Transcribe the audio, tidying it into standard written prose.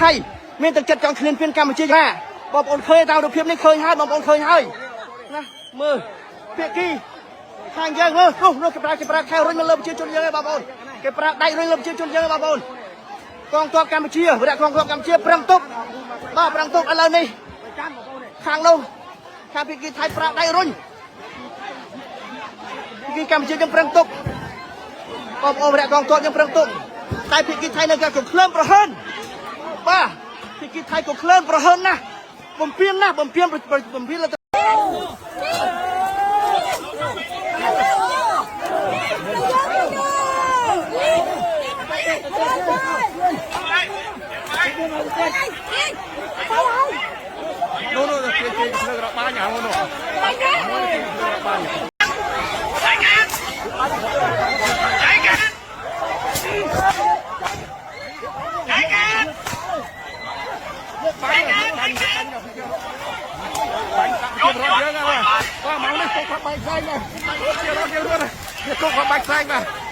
ថៃមានទឹកចិត្តចង់ឃ្លានពៀនកម្ពុជាណាបងប្អូនឃើញតាមរូបភាពនេះឃើញហើយបងប្អូនឃើញហើយណាមើលភាគីខាងយើងមើលនោះគេប្រើខែរុញមកលើប្រជាជនយើងហើយបងប្អូនគេប្រើដៃរុញលើប្រជាជនយើងបងប្អូនកងទ័ពកម្ពុជាវរៈកងទ័ពកម្ពុជាប្រឹងទប់បាទប្រឹងទប់ឥឡូវនេះខាងនោះខាងភាគីថៃប្រើដៃរុញភាគីកម្ពុជាយើងប្រឹងទប់បងប្អូនវរៈកងទ័ពយើងប្រឹងទប់តែភាគីថៃនៅគេក៏ក្លើមប្រហែលបាទភាគីថៃក៏ក្លើមប្រហែលណាស់បំពេញណាស់បំពេញលើនោះគេលើករបាញ់អានោះមកនេះទុកបាច់ផ្សេងណាទុកបាច់ផ្សេងណា